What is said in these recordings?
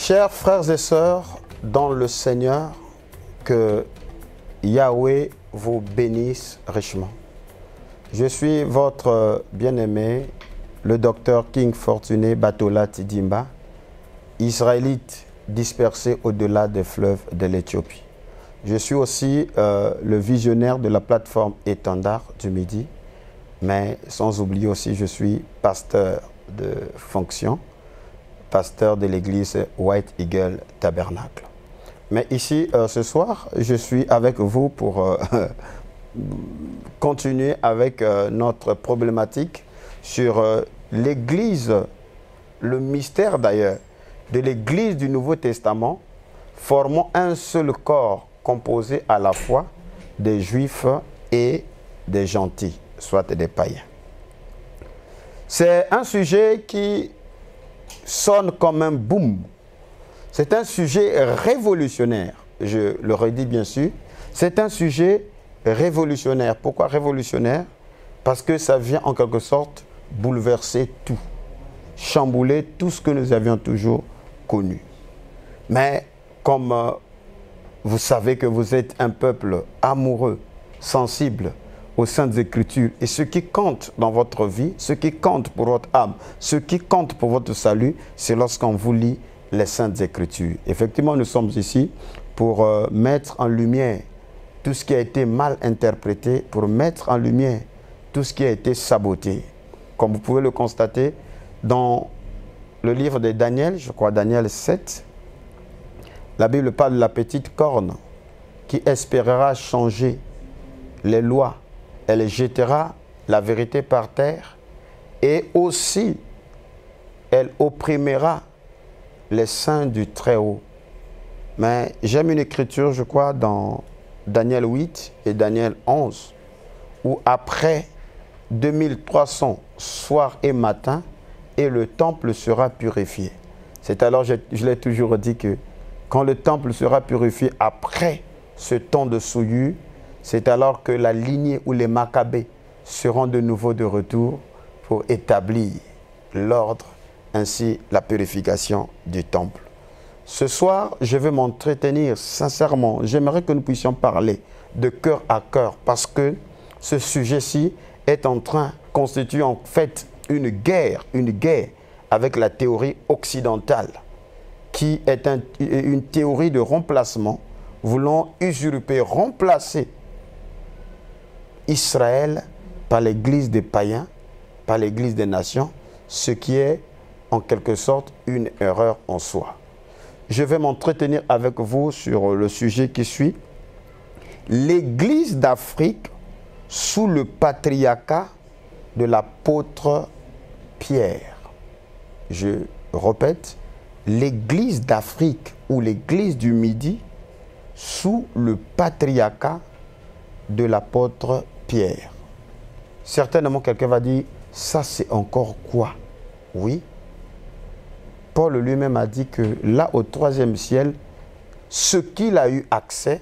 Chers frères et sœurs dans le Seigneur, que Yahweh vous bénisse richement. Je suis votre bien-aimé, le docteur King Fortuné Batola Tidimba, israélite dispersé au-delà des fleuves de l'Éthiopie. Je suis aussi le visionnaire de la plateforme Étendard du Midi, mais sans oublier aussi, je suis pasteur de fonction, pasteur de l'église White Eagle Tabernacle. Mais ici, ce soir, je suis avec vous pour continuer avec notre problématique sur l'église, le mystère d'ailleurs, de l'église du Nouveau Testament, formant un seul corps composé à la fois des juifs et des gentils, soit des païens. C'est un sujet qui sonne comme un boom. C'est un sujet révolutionnaire. Je le redis bien sûr. C'est un sujet révolutionnaire. Pourquoi révolutionnaire? Parce que ça vient en quelque sorte bouleverser tout, chambouler tout ce que nous avions toujours connu. Mais comme vous savez que vous êtes un peuple amoureux, sensible aux Saintes Écritures, et ce qui compte dans votre vie, ce qui compte pour votre âme, ce qui compte pour votre salut, c'est lorsqu'on vous lit les Saintes Écritures. Effectivement, nous sommes ici pour mettre en lumière tout ce qui a été mal interprété, pour mettre en lumière tout ce qui a été saboté. Comme vous pouvez le constater, dans le livre de Daniel, je crois Daniel 7, la Bible parle de la petite corne qui espérera changer les lois. Elle jettera la vérité par terre et aussi elle opprimera les saints du Très-Haut. Mais j'aime une écriture, je crois, dans Daniel 8 et Daniel 11, où après 2300 soirs et matins, et le temple sera purifié. C'est alors, je l'ai toujours dit, que quand le temple sera purifié après ce temps de souillure, c'est alors que la lignée ou les Maccabées seront de nouveau de retour pour établir l'ordre, ainsi la purification du temple. Ce soir, je vais m'entretenir sincèrement. J'aimerais que nous puissions parler de cœur à cœur parce que ce sujet-ci est en train, constitue en fait une guerre avec la théorie occidentale qui est une théorie de remplacement voulant usurper, remplacer Israël par l'église des païens, par l'église des nations, ce qui est en quelque sorte une erreur en soi. Je vais m'entretenir avec vous sur le sujet qui suit. L'église d'Afrique sous le patriarcat de l'apôtre Pierre. Je répète, l'église d'Afrique ou l'église du Midi sous le patriarcat de l'apôtre Pierre. Certainement quelqu'un va dire, ça c'est encore quoi? Oui. Paul lui-même a dit que là au troisième ciel, ce qu'il a eu accès,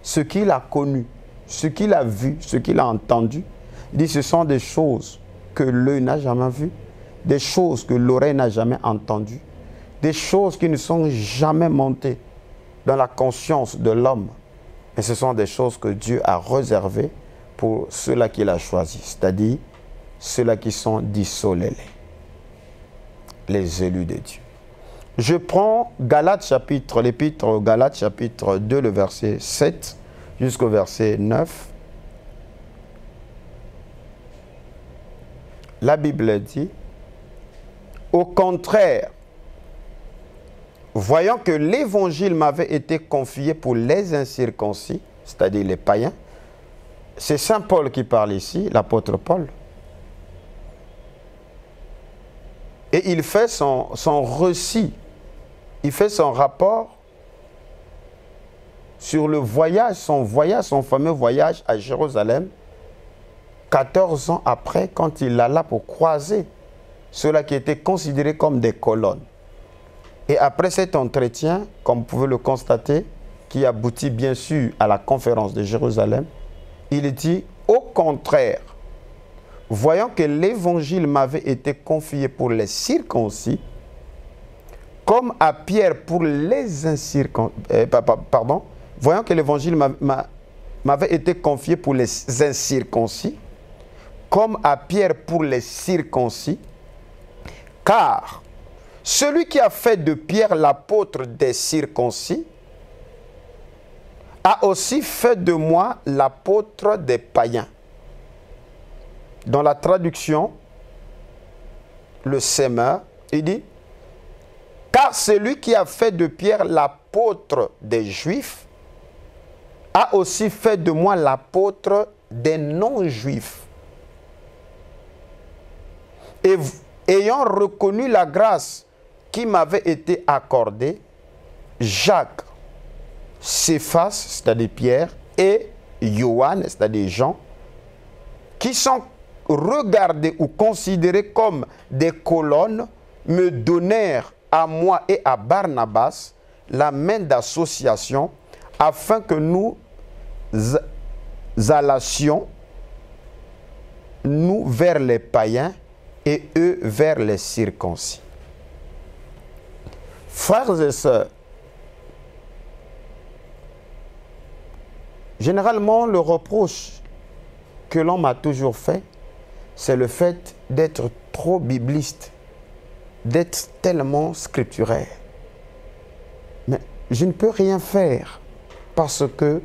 ce qu'il a connu, ce qu'il a vu, ce qu'il a entendu, il dit ce sont des choses que l'œil n'a jamais vues, des choses que l'oreille n'a jamais entendues, des choses qui ne sont jamais montées dans la conscience de l'homme. Mais ce sont des choses que Dieu a réservées pour ceux-là qu'il a choisis, c'est-à-dire ceux-là qui sont dissolés, les élus de Dieu. Je prends Galates chapitre, l'épître aux Galates chapitre 2, le verset 7 jusqu'au verset 9. La Bible dit, au contraire, voyant que l'évangile m'avait été confié pour les incirconcis, c'est-à-dire les païens, c'est Saint Paul qui parle ici, l'apôtre Paul. Et il fait son récit, il fait son rapport sur le voyage, son fameux voyage à Jérusalem, 14 ans après, quand il alla pour croiser ceux-là qui étaient considérés comme des colonnes. Et après cet entretien, comme vous pouvez le constater, qui aboutit bien sûr à la conférence de Jérusalem, il dit, au contraire, voyant que l'évangile m'avait été confié pour les circoncis, comme à Pierre pour les incirconcis. Pardon, voyant que l'évangile m'avait été confié pour les incirconcis, comme à Pierre pour les circoncis, car celui qui a fait de Pierre l'apôtre des circoncis a aussi fait de moi l'apôtre des païens. Dans la traduction, le Semeur, il dit, car celui qui a fait de Pierre l'apôtre des Juifs a aussi fait de moi l'apôtre des non-Juifs. Et ayant reconnu la grâce qui m'avait été accordée, Jacques, Céphas, c'est-à-dire Pierre, et Johannes, c'est-à-dire Jean, qui sont regardés ou considérés comme des colonnes, me donnèrent à moi et à Barnabas la main d'association afin que nous allassions, nous vers les païens et eux vers les circoncis. Frères et sœurs, généralement le reproche que l'on m'a toujours fait, c'est le fait d'être trop bibliste, d'être tellement scripturaire. Mais je ne peux rien faire parce que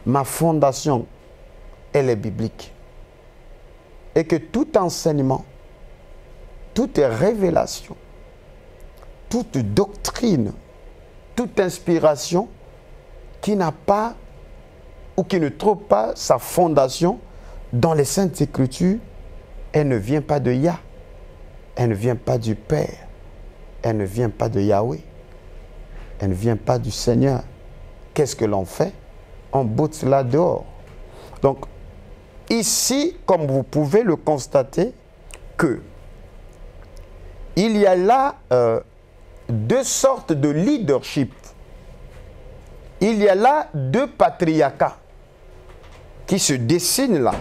ma fondation, elle est biblique. Et que tout enseignement, toute révélation, toute doctrine, toute inspiration qui n'a pas ou qui ne trouve pas sa fondation dans les Saintes Écritures, elle ne vient pas de Yah, elle ne vient pas du Père, elle ne vient pas de Yahweh, elle ne vient pas du Seigneur. Qu'est-ce que l'on fait? On botte cela dehors. Donc, ici, comme vous pouvez le constater, que il y a là deux sortes de leadership. Il y a là deux patriarcats qui se dessinent là.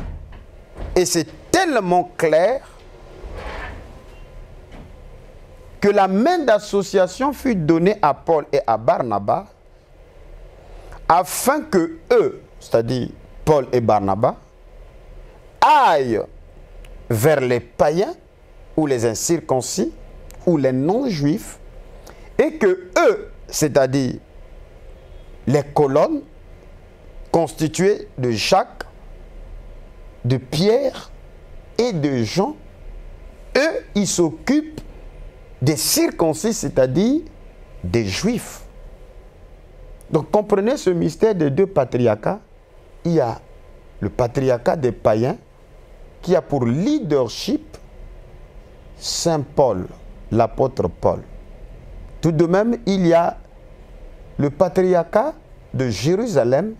Et c'est tellement clair que la main d'association fut donnée à Paul et à Barnabas afin que eux, c'est-à-dire Paul et Barnabas, aillent vers les païens ou les incirconcis ou les non-juifs et que eux, c'est-à-dire les colonnes constituées de Jacques, de Pierre et de Jean, eux, ils s'occupent des circoncis, c'est-à-dire des Juifs. Donc comprenez ce mystère des deux patriarcats. Il y a le patriarcat des païens qui a pour leadership Saint Paul, l'apôtre Paul. Tout de même, il y a le patriarcat de Jérusalem,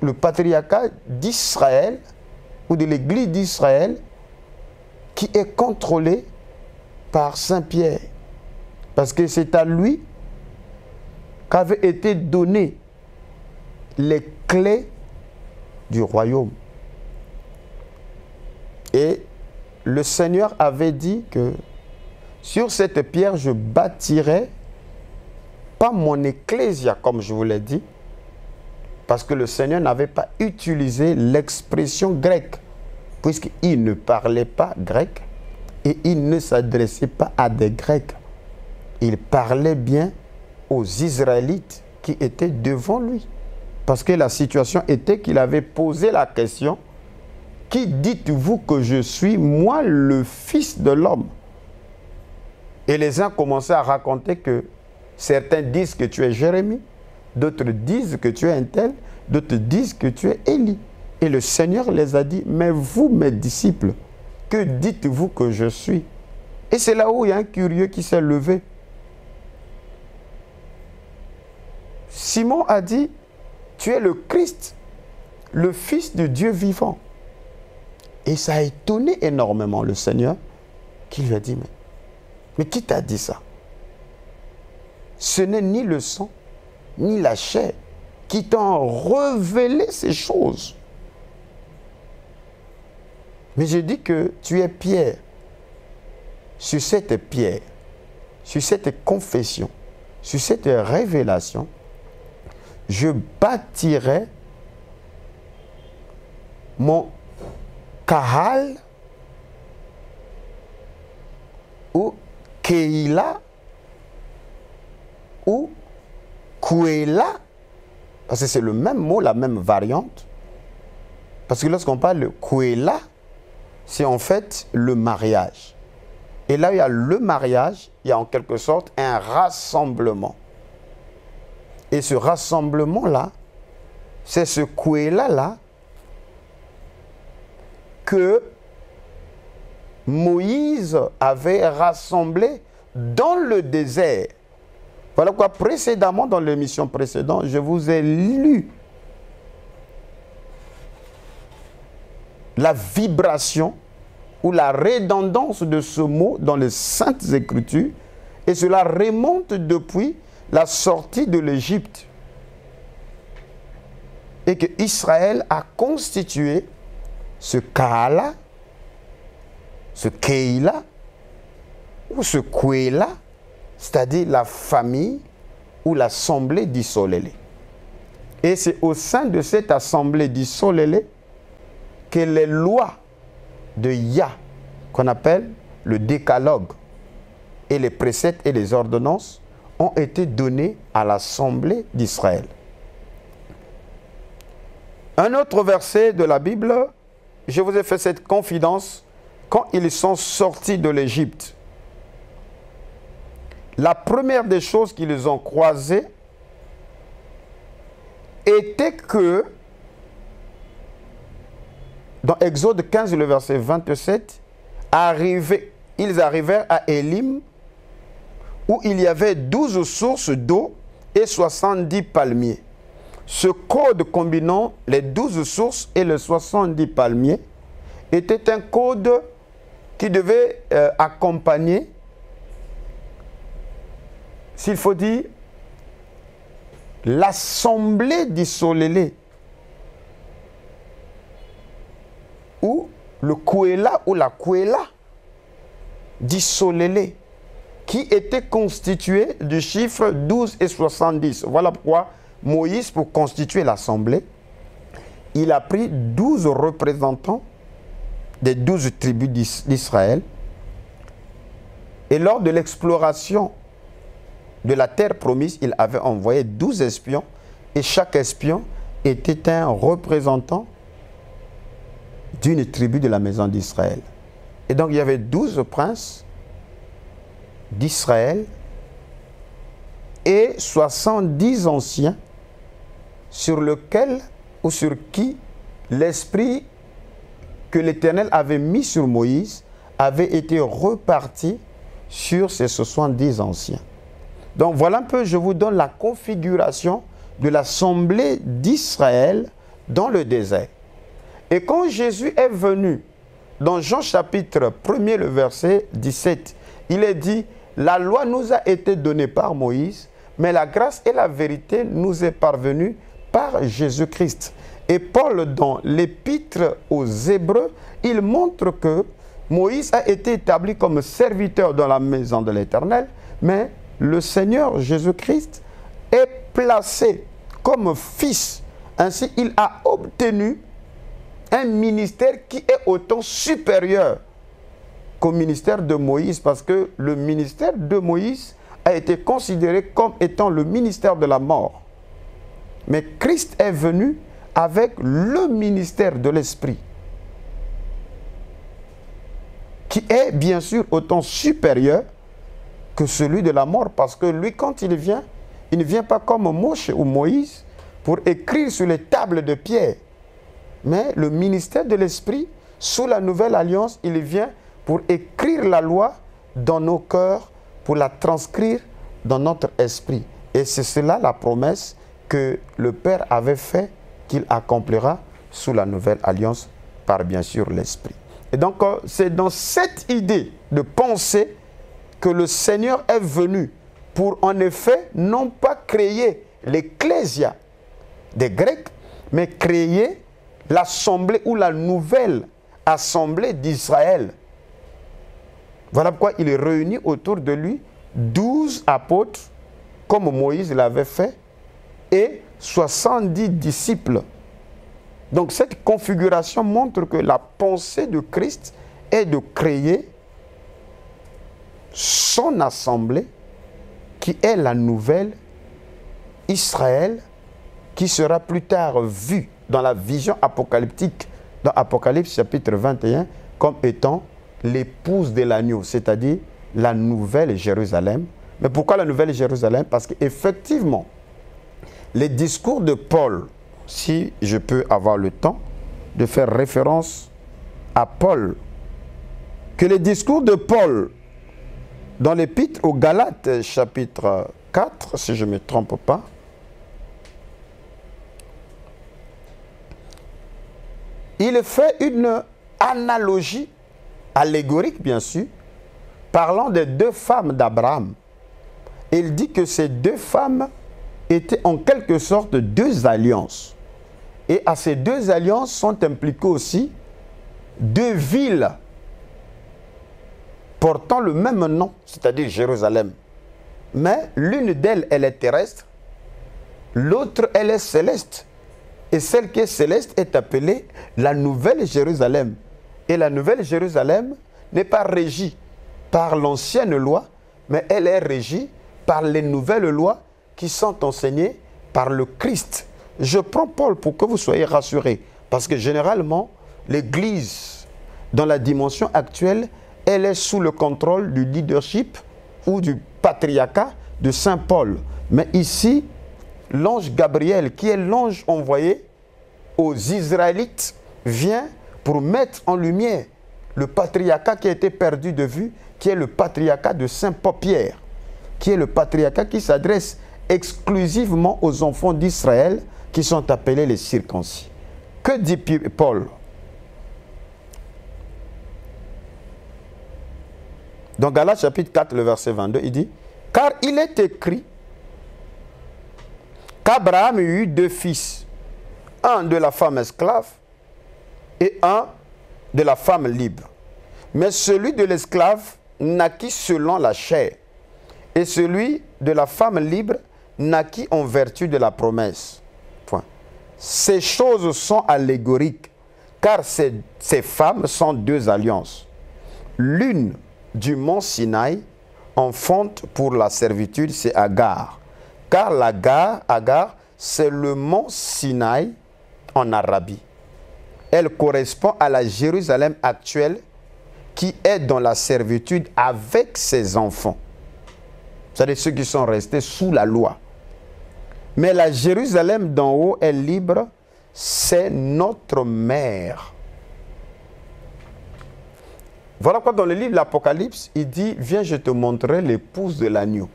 le patriarcat d'Israël ou de l'église d'Israël qui est contrôlé par Saint Pierre. Parce que c'est à lui qu'avaient été données les clés du royaume. Et le Seigneur avait dit que sur cette pierre, je bâtirai pas mon ecclésia, comme je vous l'ai dit, parce que le Seigneur n'avait pas utilisé l'expression grecque, puisqu'il ne parlait pas grec et il ne s'adressait pas à des Grecs. Il parlait bien aux Israélites qui étaient devant lui. Parce que la situation était qu'il avait posé la question, qui dites-vous que je suis, moi, le Fils de l'homme? Et les uns commençaient à raconter que certains disent que tu es Jérémie, d'autres disent que tu es un tel, d'autres disent que tu es Élie. Et le Seigneur les a dit, mais vous, mes disciples, que dites-vous que je suis? Et c'est là où il y a un curieux qui s'est levé. Simon a dit, tu es le Christ, le Fils de Dieu vivant. Et ça a étonné énormément le Seigneur, qui lui a dit, mais qui t'a dit ça? Ce n'est ni le sang, ni la chair qui t'ont révélé ces choses. Mais je dis que tu es Pierre. Sur cette pierre sur cette confession, sur cette révélation, je bâtirai mon kahal ou keila ou kuela, parce que c'est le même mot, la même variante. Parce que lorsqu'on parle de kuela, c'est en fait le mariage. Et là, il y a le mariage, il y a en quelque sorte un rassemblement. Et ce rassemblement-là, c'est ce kuela-là que Moïse avait rassemblé dans le désert. Voilà pourquoi précédemment, dans l'émission précédente, je vous ai lu la vibration ou la redondance de ce mot dans les Saintes Écritures, et cela remonte depuis la sortie de l'Égypte. Et que Israël a constitué ce Kaala, ce Keila, ou ce Kuela, c'est-à-dire la famille ou l'assemblée d'Isolélé. Et c'est au sein de cette assemblée d'Isolélé que les lois de Yah, qu'on appelle le décalogue, et les préceptes et les ordonnances ont été données à l'assemblée d'Israël. Un autre verset de la Bible, je vous ai fait cette confidence, quand ils sont sortis de l'Égypte, la première des choses qu'ils ont croisées était que, dans Exode 15, le verset 27, ils arrivèrent à Élim, où il y avait 12 sources d'eau et 70 palmiers. Ce code combinant les 12 sources et les 70 palmiers était un code qui devait accompagner, s'il faut dire, l'assemblée d'Isolélé, ou le Kuela ou la Kuela d'Isolélé, qui était constitué du chiffre 12 et 70. Voilà pourquoi Moïse, pour constituer l'assemblée, il a pris 12 représentants des 12 tribus d'Israël. Et lors de l'exploration de la terre promise, il avait envoyé 12 espions. Et chaque espion était un représentant d'une tribu de la maison d'Israël. Et donc il y avait 12 princes d'Israël et 70 anciens sur lequel ou sur qui l'esprit que l'Éternel avait mis sur Moïse avait été reparti sur ces 70 anciens. Donc voilà un peu, je vous donne la configuration de l'assemblée d'Israël dans le désert. Et quand Jésus est venu, dans Jean chapitre 1er, le verset 17, il est dit, la loi nous a été donnée par Moïse, mais la grâce et la vérité nous est parvenue par Jésus-Christ. Et Paul, dans l'épître aux Hébreux, il montre que Moïse a été établi comme serviteur dans la maison de l'Éternel, mais le Seigneur Jésus-Christ est placé comme fils. Ainsi, il a obtenu un ministère qui est autant supérieur qu'au ministère de Moïse, parce que le ministère de Moïse a été considéré comme étant le ministère de la mort. Mais Christ est venu avec le ministère de l'Esprit, qui est bien sûr autant supérieur que celui de la mort, parce que lui, quand il ne vient pas comme Moshe ou Moïse pour écrire sur les tables de pierre, mais le ministère de l'Esprit, sous la nouvelle alliance, il vient pour écrire la loi dans nos cœurs, pour la transcrire dans notre esprit. Et c'est cela la promesse que le Père avait fait qu'il accomplira sous la nouvelle alliance par bien sûr l'Esprit. Et donc c'est dans cette idée de pensée que le Seigneur est venu pour en effet non pas créer l'ecclésia des Grecs, mais créer l'assemblée ou la nouvelle assemblée d'Israël. Voilà pourquoi il réunit autour de lui 12 apôtres, comme Moïse l'avait fait, et 70 disciples. Donc cette configuration montre que la pensée de Christ est de créer son assemblée, qui est la nouvelle Israël, qui sera plus tard vue dans la vision apocalyptique, dans Apocalypse chapitre 21, comme étant l'épouse de l'agneau, c'est-à-dire la nouvelle Jérusalem. Mais pourquoi la nouvelle Jérusalem? Parce qu'effectivement, les discours de Paul, si je peux avoir le temps de faire référence à Paul, que les discours de Paul dans l'épître aux Galates chapitre 4, si je ne me trompe pas, il fait une analogie allégorique, bien sûr, parlant des deux femmes d'Abraham. Il dit que ces deux femmes étaient en quelque sorte deux alliances. Et à ces deux alliances sont impliquées aussi deux villes portant le même nom, c'est-à-dire Jérusalem. Mais l'une d'elles, elle est terrestre, l'autre, elle est céleste. Et celle qui est céleste est appelée la Nouvelle Jérusalem. Et la Nouvelle Jérusalem n'est pas régie par l'ancienne loi, mais elle est régie par les nouvelles lois qui sont enseignées par le Christ. Je prends Paul pour que vous soyez rassurés, parce que généralement, l'Église, dans la dimension actuelle, elle est sous le contrôle du leadership ou du patriarcat de Saint Paul. Mais ici, l'ange Gabriel, qui est l'ange envoyé aux Israélites, vient pour mettre en lumière le patriarcat qui a été perdu de vue, qui est le patriarcat de Saint Paul-Pierre, qui est le patriarcat qui s'adresse exclusivement aux enfants d'Israël qui sont appelés les circoncis. Que dit Paul? Dans Galates chapitre 4, le verset 22, il dit: « Car il est écrit qu'Abraham eut deux fils, un de la femme esclave et un de la femme libre. Mais celui de l'esclave naquit selon la chair, et celui de la femme libre naquit en vertu de la promesse. » Point. Ces choses sont allégoriques, car ces femmes sont deux alliances. L'une du mont Sinaï, enfante pour la servitude, c'est Agar. Car Agar, c'est le mont Sinaï en Arabie. Elle correspond à la Jérusalem actuelle qui est dans la servitude avec ses enfants. C'est-à-dire ceux qui sont restés sous la loi. Mais la Jérusalem d'en haut est libre, c'est notre mère. Voilà quoi dans le livre de l'Apocalypse, il dit: « Viens, je te montrerai l'épouse de l'agneau. »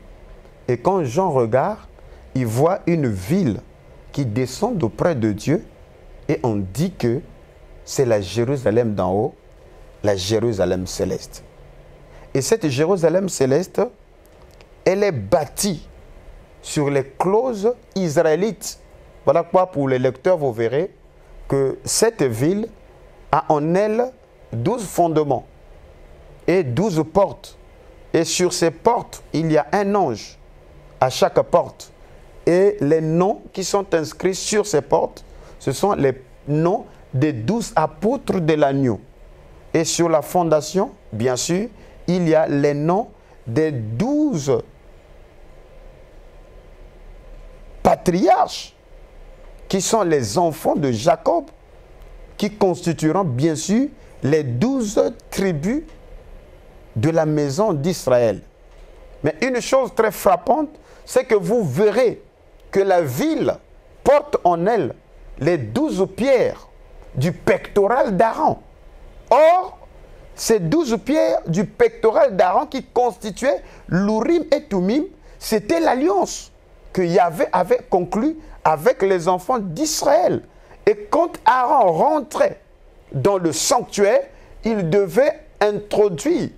Et quand Jean regarde, il voit une ville qui descend d'auprès de Dieu et on dit que c'est la Jérusalem d'en haut, la Jérusalem céleste. Et cette Jérusalem céleste, elle est bâtie sur les clauses israélites. Voilà quoi, pour les lecteurs, vous verrez que cette ville a en elle 12 fondements et 12 portes. Et sur ces portes, il y a un ange à chaque porte. Et les noms qui sont inscrits sur ces portes, ce sont les noms des 12 apôtres de l'agneau. Et sur la fondation, bien sûr, il y a les noms des 12 patriarches qui sont les enfants de Jacob, qui constitueront bien sûr les 12 tribus de la maison d'Israël. Mais une chose très frappante, c'est que vous verrez que la ville porte en elle les 12 pierres du pectoral d'Aaron. Or, ces 12 pierres du pectoral d'Aaron qui constituaient l'Urim et Thummim, c'était l'alliance que Yahvé avait conclue avec les enfants d'Israël. Et quand Aaron rentrait dans le sanctuaire, il devait introduire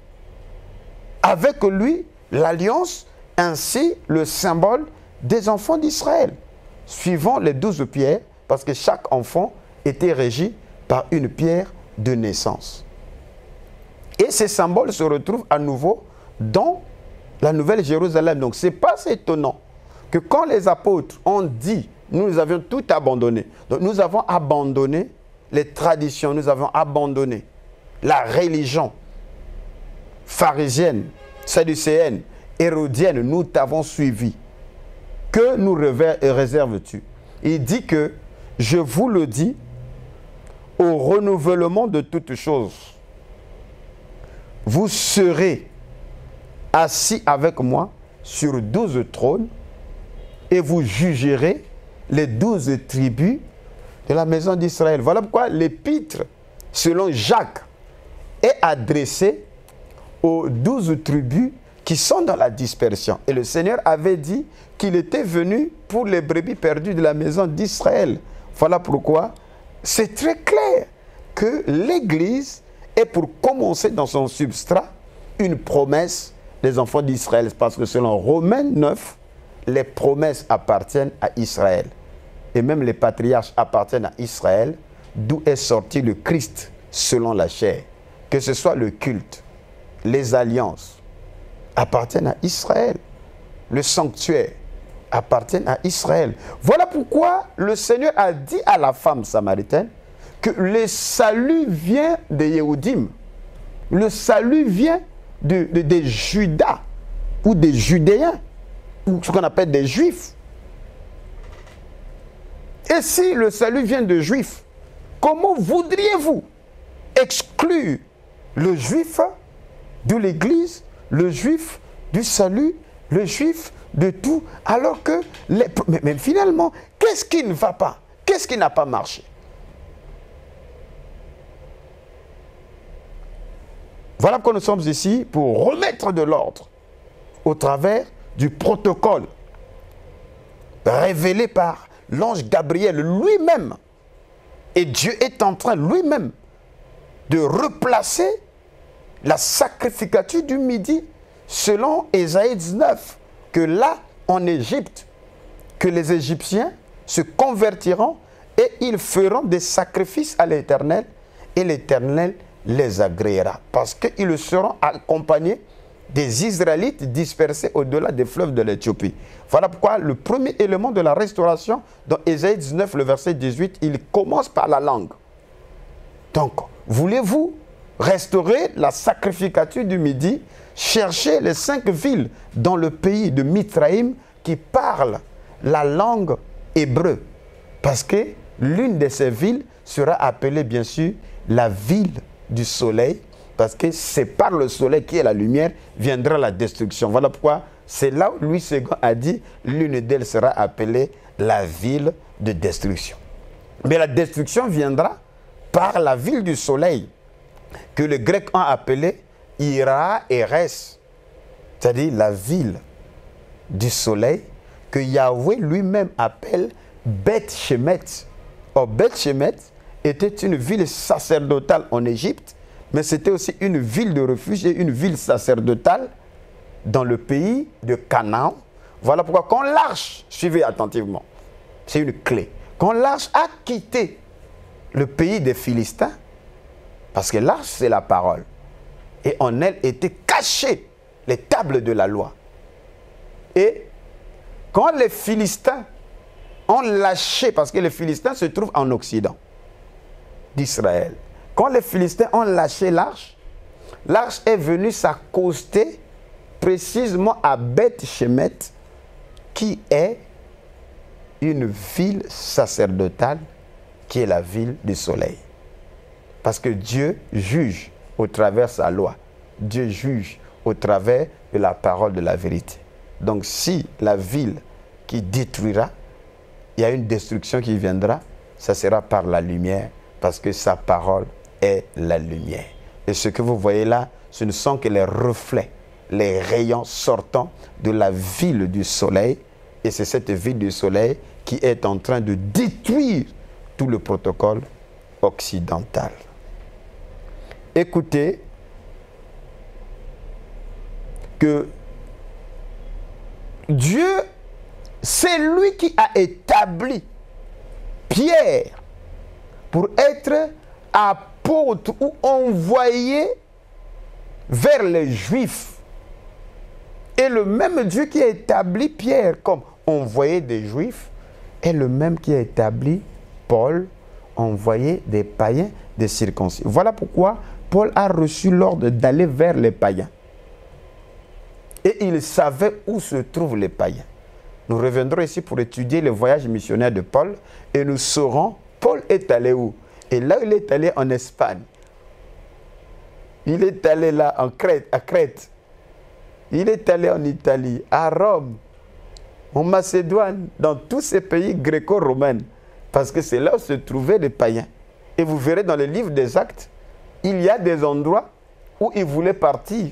avec lui l'alliance, ainsi le symbole des enfants d'Israël, suivant les 12 pierres, parce que chaque enfant était régi par une pierre de naissance. Et ces symboles se retrouvent à nouveau dans La nouvelle Jérusalem. Donc, ce n'est pas étonnant que quand les apôtres ont dit, nous avions tout abandonné. Donc, nous avons abandonné les traditions, nous avons abandonné la religion pharisienne, sadducéenne, hérodienne, nous t'avons suivi. Que nous réserves-tu? Il dit que, je vous le dis, au renouvellement de toutes choses, vous serez assis avec moi sur 12 trônes et vous jugerez les 12 tribus de la maison d'Israël. Voilà pourquoi l'épître, selon Jacques, est adressée aux 12 tribus qui sont dans la dispersion. Et le Seigneur avait dit qu'il était venu pour les brebis perdues de la maison d'Israël. Voilà pourquoi c'est très clair que l'Église est pour commencer dans son substrat une promesse des enfants d'Israël. Parce que selon Romains 9, les promesses appartiennent à Israël. Et même les patriarches appartiennent à Israël, d'où est sorti le Christ selon la chair. Que ce soit le culte, les alliances, appartiennent à Israël. Le sanctuaire appartient à Israël. Voilà pourquoi le Seigneur a dit à la femme samaritaine que le salut vient des Yéhoudim. Le salut vient des Judas ou des Judéens, ou ce qu'on appelle des Juifs. Et si le salut vient de Juifs, comment voudriez-vous exclure le Juif de l'Église, le Juif du salut, le Juif de tout, alors que... Mais finalement, qu'est-ce qui ne va pas? Qu'est-ce qui n'a pas marché? Voilà pourquoi nous sommes ici pour remettre de l'ordre au travers du protocole révélé par l'ange Gabriel lui-même. Et Dieu est en train lui-même de replacer la sacrificature du midi selon Ésaïe 19, que là, en Égypte, que les Égyptiens se convertiront et ils feront des sacrifices à l'Éternel et l'Éternel les agréera. Parce qu'ils seront accompagnés des Israélites dispersés au-delà des fleuves de l'Éthiopie. Voilà pourquoi le premier élément de la restauration, dans Ésaïe 19, le verset 18, il commence par la langue. Donc, voulez-vous restaurer la sacrificature du midi? Cherchez les 5 villes dans le pays de Mithraïm qui parlent la langue hébreu. Parce que l'une de ces villes sera appelée bien sûr la ville du soleil. Parce que c'est par le soleil qui est la lumière viendra la destruction. Voilà pourquoi c'est là où Louis II a dit l'une d'elles sera appelée la ville de destruction. Mais la destruction viendra par la ville du soleil que les Grecs ont appelée Ira Eres, c'est-à-dire la ville du soleil que Yahweh lui-même appelle Beth Shemet. Or, Beth Shemet était une ville sacerdotale en Égypte, mais c'était aussi une ville de refuge et une ville sacerdotale dans le pays de Canaan. Voilà pourquoi quand l'arche, suivez attentivement, c'est une clé, quand l'arche a quitté le pays des Philistins, parce que l'arche c'est la parole, et en elle étaient cachées les tables de la loi. Et quand les Philistins ont lâché, parce que les Philistins se trouvent en Occident d'Israël, quand les Philistins ont lâché l'arche, l'arche est venue s'accoster précisément à Beth Shemet, qui est une ville sacerdotale, qui est la ville du soleil. Parce que Dieu juge au travers de sa loi. Dieu juge au travers de la parole de la vérité. Donc si la ville qui détruira, il y a une destruction qui viendra, ça sera par la lumière, parce que sa parole est la lumière. Et ce que vous voyez là, ce ne sont que les reflets, les rayons sortant de la ville du soleil. Et c'est cette ville du soleil qui est en train de détruire tout le protocole occidental. Écoutez que Dieu, c'est lui qui a établi Pierre pour être apôtre ou envoyé vers les Juifs Et le même Dieu qui a établi Pierre comme envoyé des Juifs est le même qui a établi Paul, envoyé des païens, des circoncis. Voilà pourquoi Paul a reçu l'ordre d'aller vers les païens. Et il savait où se trouvent les païens. Nous reviendrons ici pour étudier le voyage missionnaire de Paul et nous saurons Paul est allé où. Et là, il est allé en Espagne. Il est allé là en Crète, à Crète. Il est allé en Italie, à Rome, en Macédoine, dans tous ces pays gréco-romains. Parce que c'est là où se trouvaient les païens. Et vous verrez dans les livres des Actes, il y a des endroits où il voulait partir.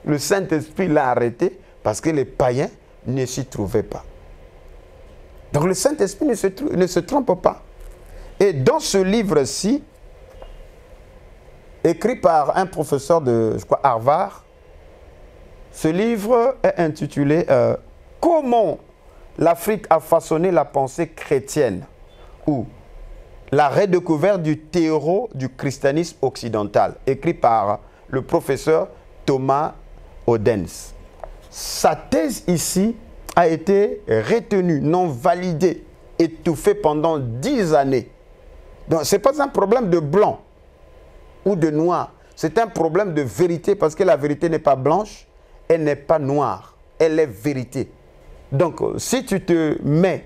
Le Saint-Esprit l'a arrêté parce que les païens ne s'y trouvaient pas. Donc le Saint-Esprit ne se trompe pas. Et dans ce livre-ci, écrit par un professeur de, je crois, Harvard, ce livre est intitulé « Comment l'Afrique a façonné la pensée chrétienne » ou « La redécouverte du terreau du christianisme occidental » écrit par le professeur Thomas Odense. Sa thèse ici a été retenue, non validée, étouffée pendant 10 années. Donc ce n'est pas un problème de blanc ou de noir, c'est un problème de vérité parce que la vérité n'est pas blanche, elle n'est pas noire, elle est vérité. Donc si tu te mets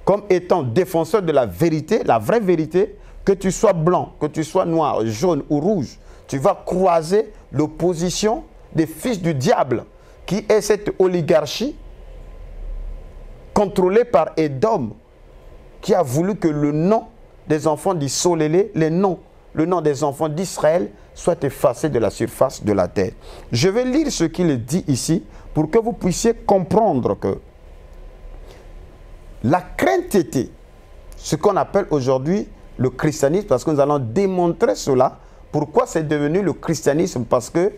comme étant défenseur de la vérité, la vraie vérité, que tu sois blanc, que tu sois noir, jaune ou rouge, tu vas croiser l'opposition des fils du diable, qui est cette oligarchie contrôlée par Édom, qui a voulu que le nom des enfants d'Issolélé, le nom des enfants d'Israël soit effacé de la surface de la terre. Je vais lire ce qu'il dit ici pour que vous puissiez comprendre que la crainte était ce qu'on appelle aujourd'hui le christianisme, parce que nous allons démontrer cela. Pourquoi c'est devenu le christianisme? Parce que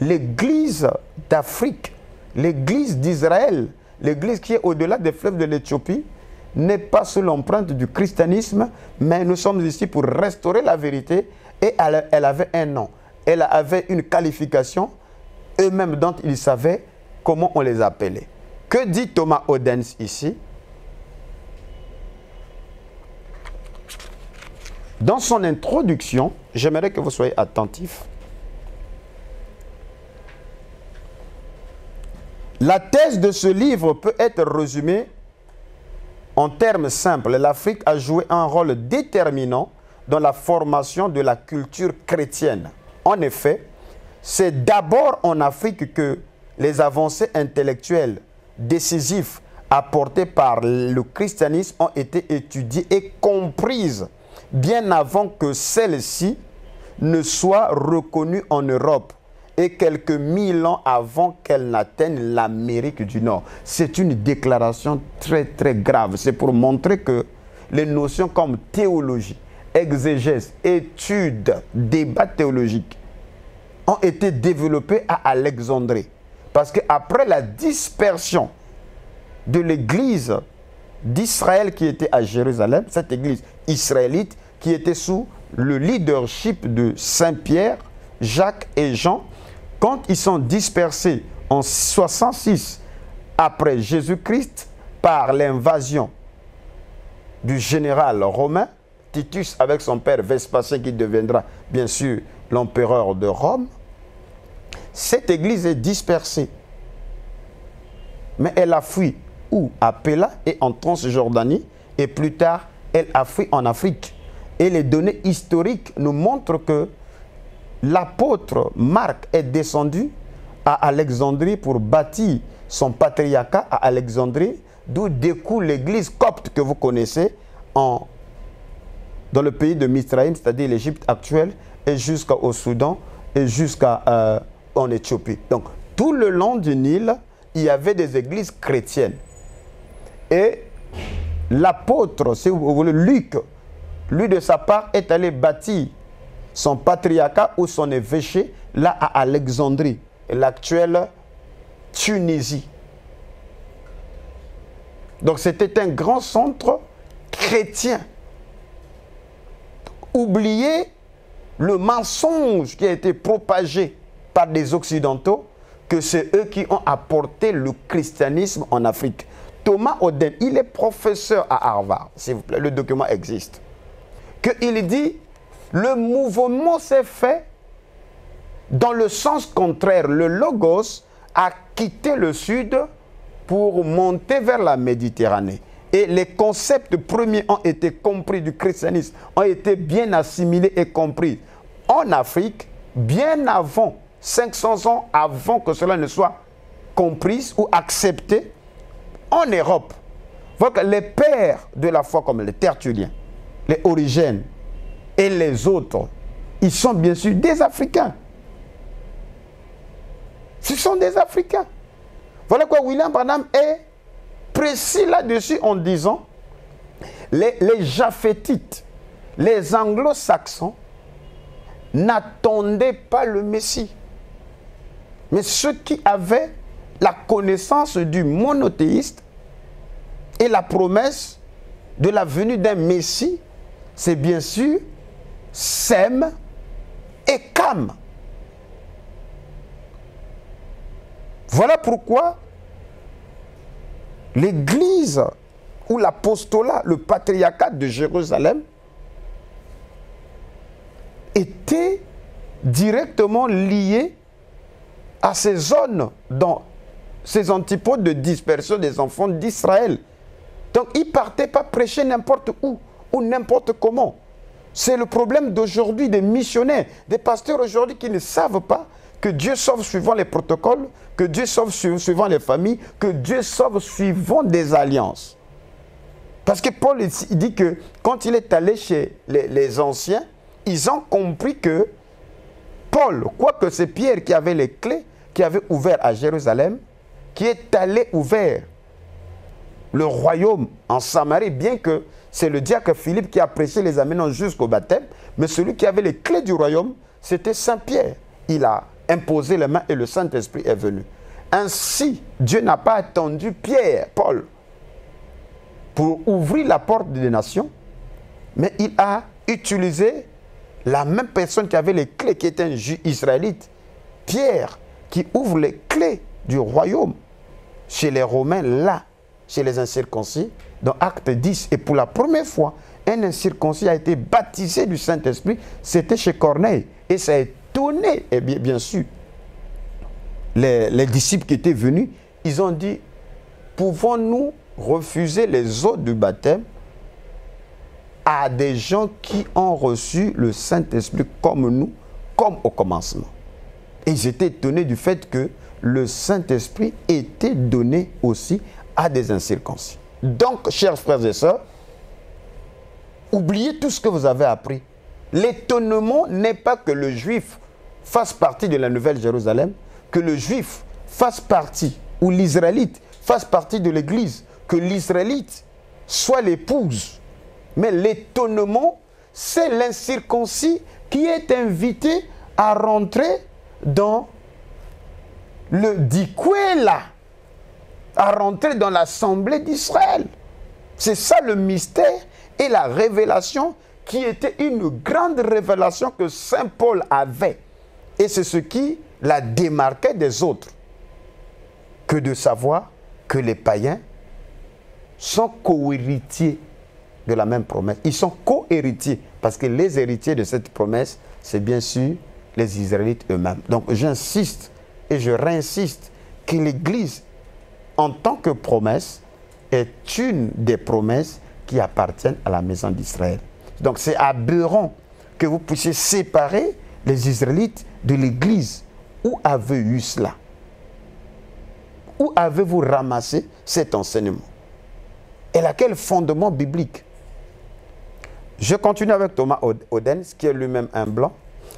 l'église d'Afrique, l'église d'Israël, l'église qui est au-delà des fleuves de l'Éthiopie, n'est pas sous l'empreinte du christianisme, mais nous sommes ici pour restaurer la vérité. Et elle avait un nom, elle avait une qualification, eux-mêmes dont ils savaient comment on les appelait. Que dit Thomas Odense ici? Dans son introduction, j'aimerais que vous soyez attentifs. La thèse de ce livre peut être résumée en termes simples. L'Afrique a joué un rôle déterminant dans la formation de la culture chrétienne. En effet, c'est d'abord en Afrique que les avancées intellectuelles décisives apportées par le christianisme ont été étudiées et comprises bien avant que celles-ci ne soient reconnues en Europe et quelques 1000 ans avant qu'elles n'atteignent l'Amérique du Nord. C'est une déclaration très très grave. C'est pour montrer que les notions comme théologie, exégèse, étude, débat théologique ont été développées à Alexandrie. Parce qu'après la dispersion de l'église d'Israël qui était à Jérusalem, cette église israélite qui était sous le leadership de Saint-Pierre, Jacques et Jean, quand ils sont dispersés en 66 après Jésus-Christ par l'invasion du général romain, Titus avec son père Vespasien qui deviendra bien sûr l'empereur de Rome, cette église est dispersée. Mais elle a fui où? À Péla et en Transjordanie, et plus tard, elle a fui en Afrique. Et les données historiques nous montrent que l'apôtre Marc est descendu à Alexandrie pour bâtir son patriarcat à Alexandrie, d'où découle l'église copte que vous connaissez dans le pays de Mithraïm, c'est-à-dire l'Égypte actuelle, et jusqu'au Soudan, et jusqu'en Éthiopie. Donc, tout le long du Nil, il y avait des églises chrétiennes. Et l'apôtre, si vous voulez, Luc, lui de sa part, est allé bâtir son patriarcat ou son évêché là à Alexandrie, l'actuelle Tunisie. Donc c'était un grand centre chrétien. Oubliez le mensonge qui a été propagé par des Occidentaux que c'est eux qui ont apporté le christianisme en Afrique. Thomas Oden, il est professeur à Harvard, s'il vous plaît, le document existe. Qu'il dit, le mouvement s'est fait dans le sens contraire. Le Logos a quitté le sud pour monter vers la Méditerranée. Et les concepts premiers ont été compris du christianisme, ont été bien assimilés et compris en Afrique, bien avant, 500 ans avant que cela ne soit compris ou accepté en Europe. Vous voyez que les pères de la foi comme les Tertulliens, les Origènes et les autres, ils sont bien sûr des Africains. Ce sont des Africains. Voilà quoi William Branham est précis là-dessus en disant les Japhétites, les Anglo-Saxons n'attendaient pas le Messie. Mais ceux qui avaient la connaissance du monothéiste et la promesse de la venue d'un Messie, c'est bien sûr Sem et Cam. Voilà pourquoi l'Église ou l'apostolat, le patriarcat de Jérusalem était directement lié à ces zones, dans ces antipodes de dispersion des enfants d'Israël. Donc, ils ne partaient pas prêcher n'importe où ou n'importe comment. C'est le problème d'aujourd'hui des missionnaires, des pasteurs aujourd'hui qui ne savent pas que Dieu sauve suivant les protocoles, que Dieu sauve suivant les familles, que Dieu sauve suivant des alliances. Parce que Paul il dit que quand il est allé chez les anciens, ils ont compris que Paul, quoique c'est Pierre qui avait les clés, qui avait ouvert à Jérusalem, qui est allé ouvert le royaume en Samarie, bien que c'est le diacre Philippe qui a prêché les amenant jusqu'au baptême, mais celui qui avait les clés du royaume, c'était Saint Pierre. Il a imposé les mains et le Saint-Esprit est venu. Ainsi, Dieu n'a pas attendu Pierre, Paul, pour ouvrir la porte des nations, mais il a utilisé la même personne qui avait les clés, qui était un juif israélite, Pierre, qui ouvre les clés du royaume chez les Romains, là, chez les incirconcis, dans Acte 10. Et pour la première fois, un incirconcis a été baptisé du Saint-Esprit, c'était chez Corneille. Et ça a étonné, et bien sûr, les disciples qui étaient venus, ils ont dit, pouvons-nous refuser les eaux du baptême à des gens qui ont reçu le Saint-Esprit comme nous, comme au commencement? Et ils étaient étonnés du fait que le Saint-Esprit était donné aussi à des incirconcis. Donc, chers frères et sœurs, oubliez tout ce que vous avez appris. L'étonnement n'est pas que le juif fasse partie de la Nouvelle Jérusalem, que le juif fasse partie, ou l'Israélite fasse partie de l'Église, que l'Israélite soit l'épouse. Mais l'étonnement, c'est l'incirconcis qui est invité à rentrer dans le Dikwela, à rentrer dans l'assemblée d'Israël. C'est ça le mystère et la révélation qui était une grande révélation que Saint Paul avait. Et c'est ce qui la démarquait des autres, que de savoir que les païens sont co-héritiers de la même promesse. Ils sont co-héritiers, parce que les héritiers de cette promesse, c'est bien sûr les Israélites eux-mêmes. Donc j'insiste et je réinsiste que l'Église, en tant que promesse, est une des promesses qui appartiennent à la maison d'Israël. Donc c'est aberrant que vous puissiez séparer les Israélites de l'Église. Où avez-vous eu cela? Où avez-vous ramassé cet enseignement? Et à quel fondement biblique? Je continue avec Thomas Oden, qui est lui-même un blanc.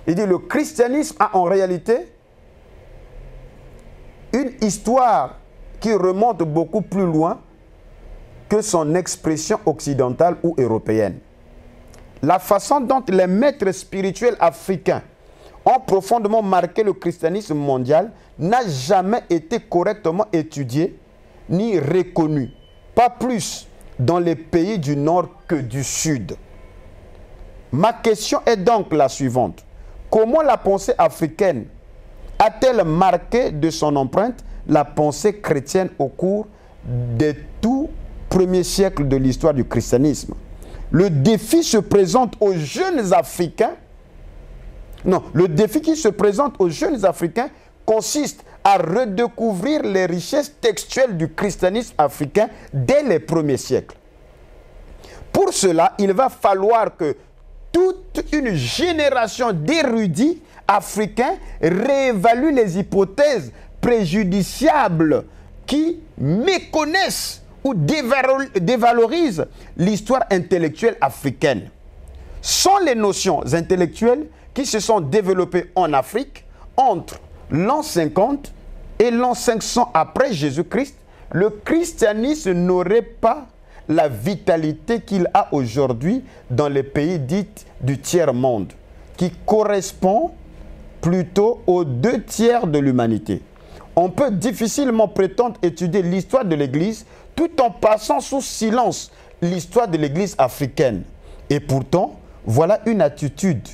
Il dit, le christianisme a en réalité une histoire qui remonte beaucoup plus loin que son expression occidentale ou européenne. La façon dont les maîtres spirituels africains ont profondément marqué le christianisme mondial n'a jamais été correctement étudiée ni reconnue, pas plus dans les pays du Nord que du Sud. Ma question est donc la suivante. Comment la pensée africaine a-t-elle marqué de son empreinte la pensée chrétienne au cours des tout premiers siècles de l'histoire du christianisme? Le défi se présente aux jeunes Africains. Non, le défi qui se présente aux jeunes Africains consiste à redécouvrir les richesses textuelles du christianisme africain dès les premiers siècles. Pour cela, il va falloir que toute une génération d'érudits africains réévalue les hypothèses préjudiciables qui méconnaissent ou dévalorisent l'histoire intellectuelle africaine. Sont les notions intellectuelles qui se sont développées en Afrique entre l'an 50 et l'an 500 après Jésus-Christ, le christianisme n'aurait pas la vitalité qu'il a aujourd'hui dans les pays dits du tiers-monde, qui correspond plutôt aux 2/3 de l'humanité. On peut difficilement prétendre étudier l'histoire de l'Église tout en passant sous silence l'histoire de l'Église africaine. Et pourtant, voilà une attitude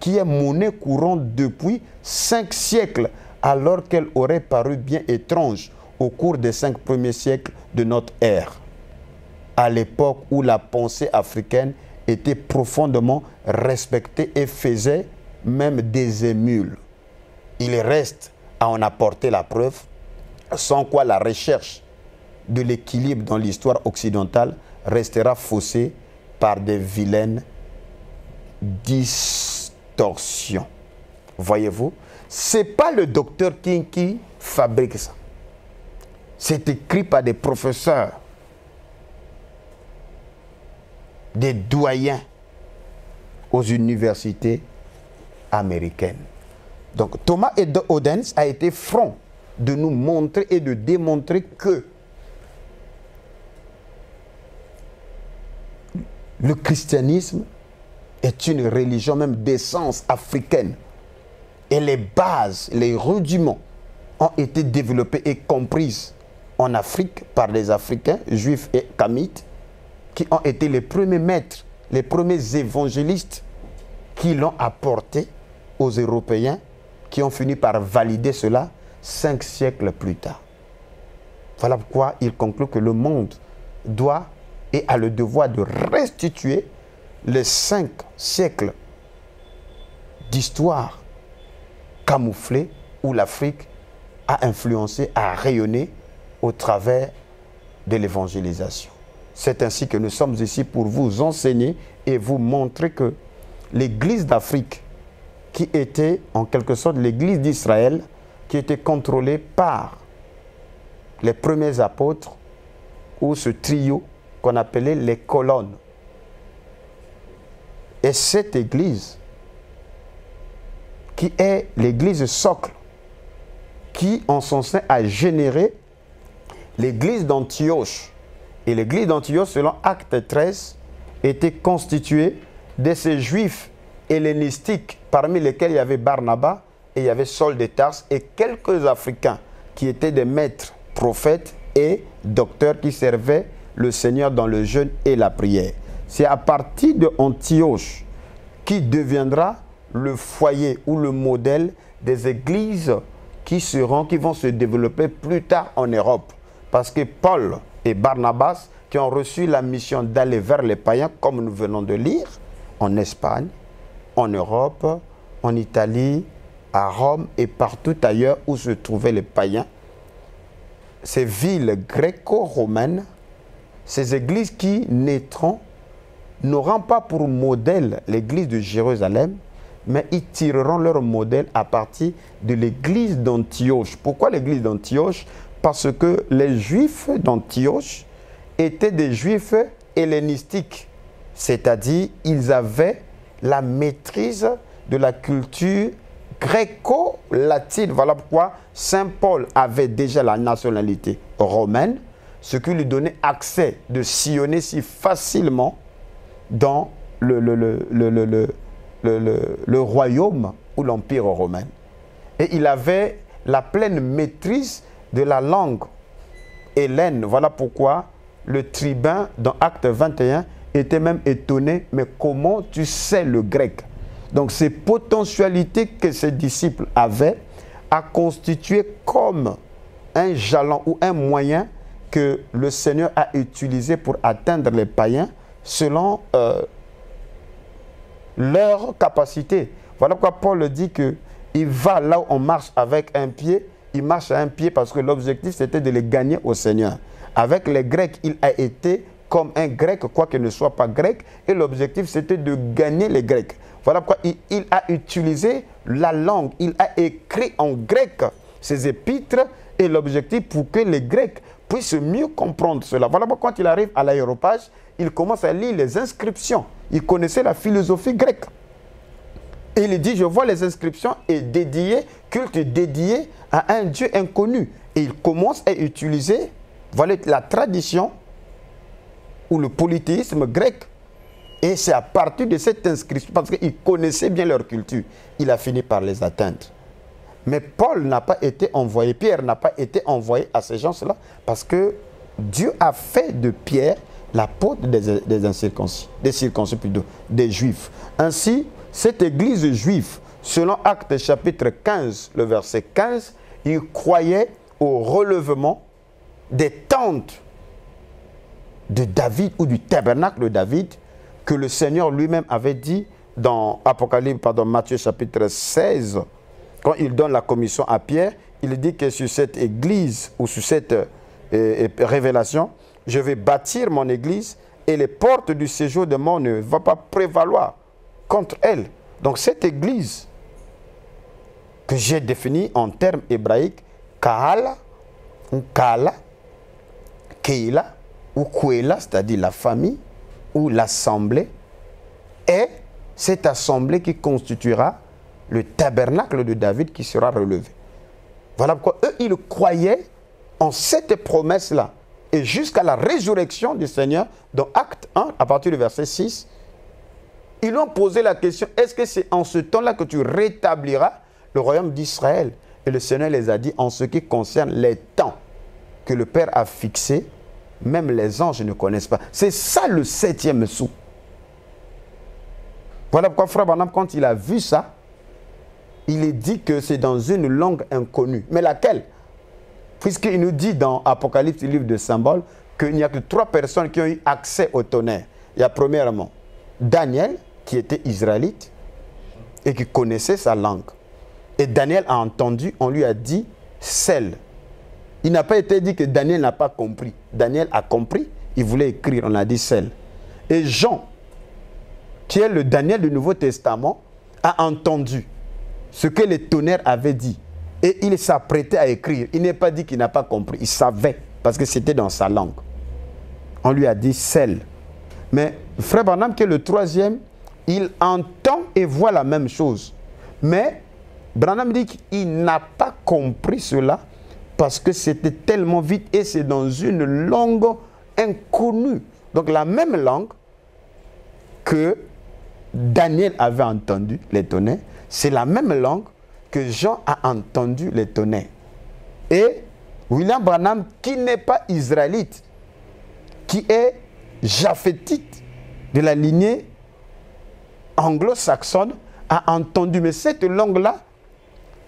qui est monnaie courante depuis 5 siècles, alors qu'elle aurait paru bien étrange au cours des 5 premiers siècles de notre ère, à l'époque où la pensée africaine était profondément respectée et faisait même des émules. Il reste à en apporter la preuve, sans quoi la recherche de l'équilibre dans l'histoire occidentale restera faussée par des vilaines distorsions. Voyez-vous, ce n'est pas le docteur King qui fabrique ça. C'est écrit par des professeurs, des doyens aux universités américaines. Donc Thomas Oddens a été franc de nous montrer et de démontrer que le christianisme est une religion même d'essence africaine. Et les bases, les rudiments ont été développés et comprises en Afrique par les Africains, juifs et kamites, qui ont été les premiers maîtres, les premiers évangélistes qui l'ont apporté aux Européens, qui ont fini par valider cela 5 siècles plus tard. Voilà pourquoi il conclut que le monde doit et a le devoir de restituer les 5 siècles d'histoire camouflée où l'Afrique a influencé, a rayonné au travers de l'évangélisation. C'est ainsi que nous sommes ici pour vous enseigner et vous montrer que l'Église d'Afrique, qui était en quelque sorte l'Église d'Israël, qui était contrôlée par les premiers apôtres, ou ce trio qu'on appelait les colonnes. Et cette Église, qui est l'Église socle, qui en son sein a généré l'Église d'Antioche. Et l'Église d'Antioche, selon Acte 13, était constituée de ces Juifs hellénistiques, parmi lesquels il y avait Barnabas et il y avait Saul de Tarse et quelques Africains qui étaient des maîtres, prophètes et docteurs qui servaient le Seigneur dans le jeûne et la prière. C'est à partir de Antioche qui deviendra le foyer ou le modèle des églises qui vont se développer plus tard en Europe. Parce que Paul et Barnabas, qui ont reçu la mission d'aller vers les païens, comme nous venons de lire, en Espagne, en Europe, en Italie, à Rome et partout ailleurs où se trouvaient les païens, ces villes gréco-romaines, ces églises qui naîtront, n'auront pas pour modèle l'église de Jérusalem, mais ils tireront leur modèle à partir de l'église d'Antioche. Pourquoi l'église d'Antioche? Parce que les Juifs d'Antioche étaient des Juifs hellénistiques, c'est-à-dire ils avaient la maîtrise de la culture gréco-latine. Voilà pourquoi Saint Paul avait déjà la nationalité romaine, ce qui lui donnait accès de sillonner si facilement dans le royaume ou l'empire romain. Et il avait la pleine maîtrise de la langue hellène. Voilà pourquoi le tribun dans Acte 21 était même étonné, mais comment tu sais le grec? Donc ces potentialités que ses disciples avaient a constitué comme un jalon ou un moyen que le Seigneur a utilisé pour atteindre les païens selon leur capacité. Voilà pourquoi Paul dit qu'il va là où on marche avec un pied, il marche à un pied parce que l'objectif c'était de les gagner au Seigneur. Avec les Grecs, il a été comme un Grec, quoiqu'il ne soit pas grec, et l'objectif c'était de gagner les Grecs. Voilà pourquoi il a utilisé la langue, il a écrit en grec ses épîtres, et l'objectif pour que les Grecs puissent mieux comprendre cela. Voilà pourquoi quand il arrive à l'aéropage, il commence à lire les inscriptions. Il connaissait la philosophie grecque. Et il dit, je vois les inscriptions et culte dédié à un Dieu inconnu. Et il commence à utiliser, voilà, la tradition ou le polythéisme grec. Et c'est à partir de cette inscription, parce qu'il connaissait bien leur culture, il a fini par les atteindre. Mais Paul n'a pas été envoyé, Pierre n'a pas été envoyé à ces gens-là, parce que Dieu a fait de Pierre l'apôtre des incirconcis, des Juifs. Ainsi, cette église juive, selon Actes chapitre 15, le verset 15, ils croyaient au relèvement des tentes de David ou du tabernacle de David que le Seigneur lui-même avait dit dans Matthieu chapitre 16, quand il donne la commission à Pierre, il dit que sur cette église ou sur cette révélation, je vais bâtir mon église et les portes du séjour de mort ne vont pas prévaloir contre elle. Donc cette église que j'ai définie en termes hébraïques, Kaala, ou Kala, Keila, ou Kuela, c'est-à-dire la famille, ou l'assemblée, est cette assemblée qui constituera le tabernacle de David qui sera relevé. Voilà pourquoi eux, ils croyaient en cette promesse-là. Et jusqu'à la résurrection du Seigneur, dans Acte 1, à partir du verset 6, ils lui ont posé la question, est-ce que c'est en ce temps-là que tu rétabliras le royaume d'Israël? Et le Seigneur les a dit, en ce qui concerne les temps que le Père a fixés, même les anges ne connaissent pas. C'est ça le 7e sceau. Voilà pourquoi Frère Branham, quand il a vu ça, il est dit que c'est dans une langue inconnue. Mais laquelle? Puisqu'il nous dit dans Apocalypse, le livre de symboles, qu'il n'y a que 3 personnes qui ont eu accès au tonnerre. Il y a premièrement Daniel, qui était israélite et qui connaissait sa langue. Et Daniel a entendu, on lui a dit « scelle ». Il n'a pas été dit que Daniel n'a pas compris. Daniel a compris, il voulait écrire, on a dit « scelle ». Et Jean, qui est le Daniel du Nouveau Testament, a entendu ce que les tonnerres avaient dit. Et il s'apprêtait à écrire. Il n'est pas dit qu'il n'a pas compris. Il savait, parce que c'était dans sa langue. On lui a dit « scelle ». Mais Frère Branham, qui est le 3e, il entend et voit la même chose. Mais Branham dit qu'il n'a pas compris cela parce que c'était tellement vite et c'est dans une langue inconnue. Donc la même langue que Daniel avait entendu les tonnerres, c'est la même langue que Jean a entendu les tonnerres. Et William Branham, qui n'est pas israélite, qui est japhétite de la lignée anglo-saxonne, a entendu. Mais cette langue-là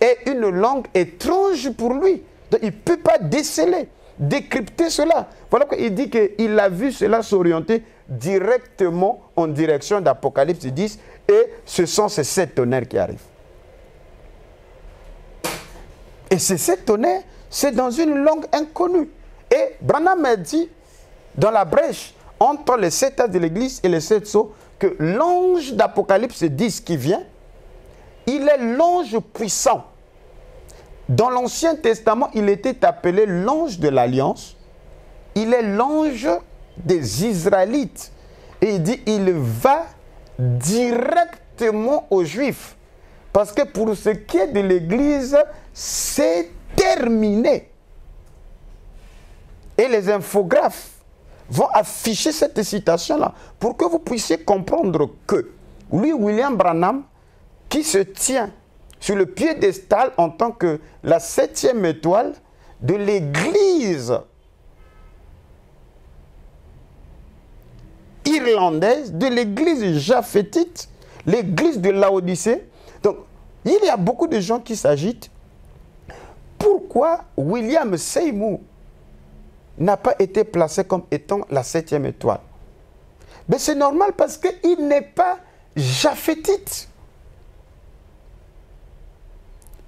est une langue étrange pour lui. Donc il ne peut pas déceler, décrypter cela. Voilà pourquoi il dit qu'il a vu cela s'orienter directement en direction d'Apocalypse 10 et ce sont ces 7 tonnerres qui arrivent. Et ces 7 tonnerres, c'est dans une langue inconnue. Et Branham a dit, dans la brèche, entre les 7 as de l'église et les 7 sceaux, que l'ange d'Apocalypse 10 qui vient, il est l'ange puissant. Dans l'Ancien Testament, il était appelé l'ange de l'Alliance. Il est l'ange des Israélites. Et il dit, il va directement aux Juifs. Parce que pour ce qui est de l'Église, c'est terminé. Et les infographes vont afficher cette citation-là pour que vous puissiez comprendre que lui, William Branham, qui se tient sur le piédestal en tant que la 7e étoile de l'Église irlandaise, de l'Église japhétite, l'Église de Laodicée. Donc, il y a beaucoup de gens qui s'agitent pourquoi William Seymour n'a pas été placé comme étant la 7e étoile? Mais c'est normal parce qu'il n'est pas japhétite.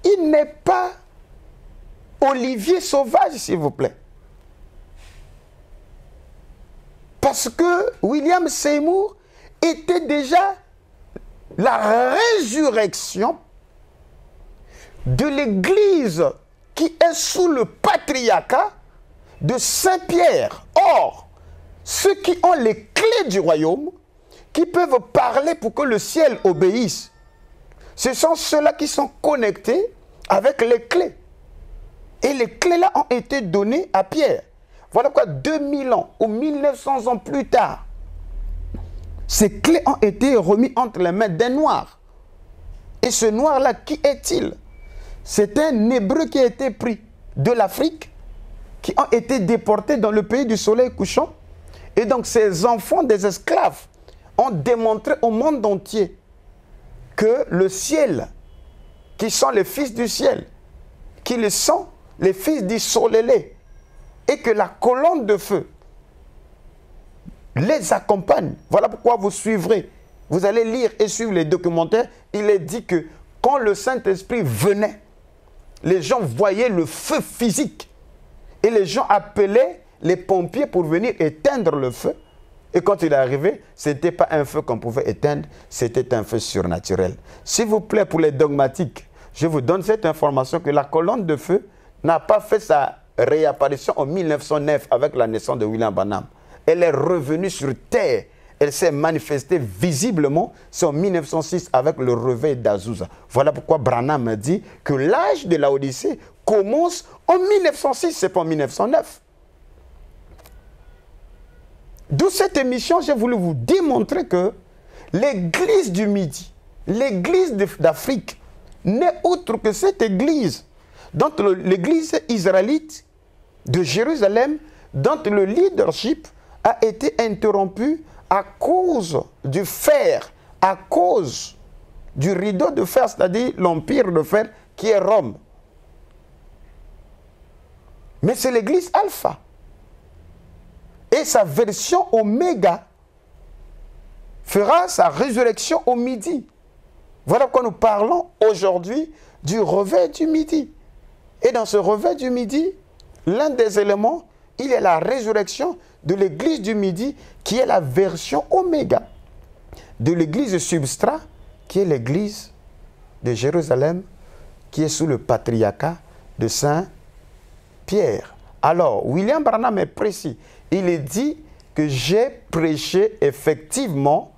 Il n'est pas Olivier Sauvage, s'il vous plaît. Parce que William Seymour était déjà la résurrection de l'Église qui est sous le patriarcat de Saint-Pierre. Or, ceux qui ont les clés du royaume, qui peuvent parler pour que le ciel obéisse, ce sont ceux-là qui sont connectés avec les clés. Et les clés-là ont été données à Pierre. Voilà pourquoi 2000 ans ou 1900 ans plus tard, ces clés ont été remises entre les mains d'un noir. Et ce noir-là, qui est-il? C'est un Hébreu qui a été pris de l'Afrique, qui ont été déportés dans le pays du soleil couchant. Et donc ces enfants des esclaves ont démontré au monde entier que le ciel, qui sont les fils du ciel, qui sont les fils du soleil, et que la colonne de feu les accompagne. Voilà pourquoi vous suivrez. Vous allez lire et suivre les documentaires. Il est dit que quand le Saint-Esprit venait, les gens voyaient le feu physique. Et les gens appelaient les pompiers pour venir éteindre le feu. Et quand il est arrivé, ce n'était pas un feu qu'on pouvait éteindre, c'était un feu surnaturel. S'il vous plaît, pour les dogmatiques, je vous donne cette information que la colonne de feu n'a pas fait sa réapparition en 1909 avec la naissance de William Branham. Elle est revenue sur terre. Elle s'est manifestée visiblement, c'est en 1906 avec le réveil d'Azusa. Voilà pourquoi Branham dit que l'âge de la Odyssée commence en 1906, c'est pas en 1909. D'où cette émission, j'ai voulu vous démontrer que l'église du Midi, l'église d'Afrique, n'est autre que cette église, dont l'église israélite de Jérusalem, dont le leadership a été interrompu à cause du fer, à cause du rideau de fer, c'est-à-dire l'empire de fer qui est Rome. Mais c'est l'église alpha. Et sa version oméga fera sa résurrection au midi. Voilà pourquoi nous parlons aujourd'hui du réveil du midi. Et dans ce réveil du midi, l'un des éléments, il est la résurrection de l'église du midi qui est la version oméga de l'église substrat qui est l'église de Jérusalem qui est sous le patriarcat de Saint-Pierre. Alors, William Branham est précis. Il est dit que j'ai prêché effectivement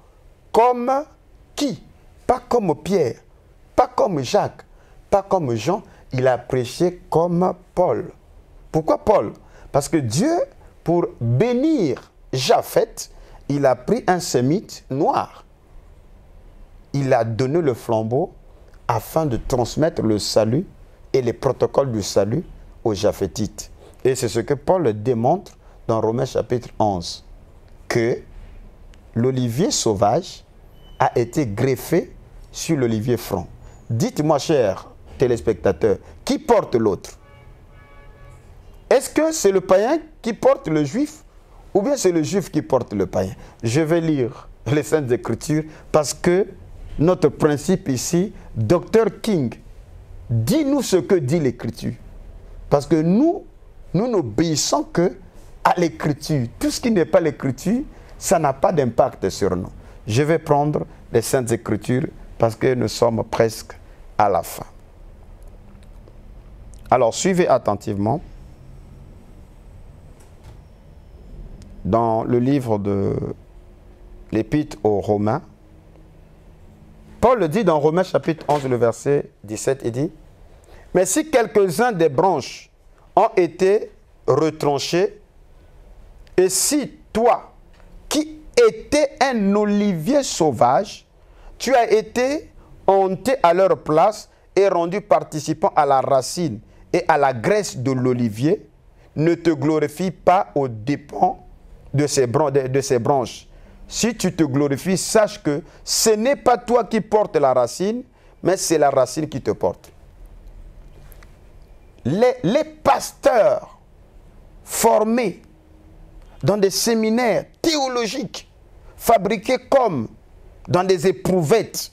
comme qui? Pas comme Pierre, pas comme Jacques, pas comme Jean. Il a prêché comme Paul. Pourquoi Paul? Parce que Dieu, pour bénir Japheth, il a pris un sémite noir. Il a donné le flambeau afin de transmettre le salut et les protocoles du salut aux Japhétites. Et c'est ce que Paul démontre dans Romains chapitre 11, que l'olivier sauvage a été greffé sur l'olivier franc. Dites-moi, chers téléspectateurs, qui porte l'autre? Est-ce que c'est le païen qui porte le juif ou bien c'est le juif qui porte le païen? Je vais lire les Saintes Écritures parce que notre principe ici, Dr King, dis-nous ce que dit l'Écriture. Parce que nous n'obéissons que à l'Écriture. Tout ce qui n'est pas l'Écriture, ça n'a pas d'impact sur nous. Je vais prendre les Saintes Écritures parce que nous sommes presque à la fin. Alors, suivez attentivement. Dans le livre de l'Épître aux Romains, Paul le dit dans Romains chapitre 11, le verset 17, il dit « Mais si quelques-uns des branches ont été retranchés, et si toi, qui étais un olivier sauvage, tu as été honté à leur place et rendu participant à la racine et à la graisse de l'olivier, ne te glorifie pas aux dépens de ces branches. Si tu te glorifies, sache que ce n'est pas toi qui portes la racine, mais c'est la racine qui te porte. » les pasteurs formés dans des séminaires théologiques, fabriqués comme dans des éprouvettes,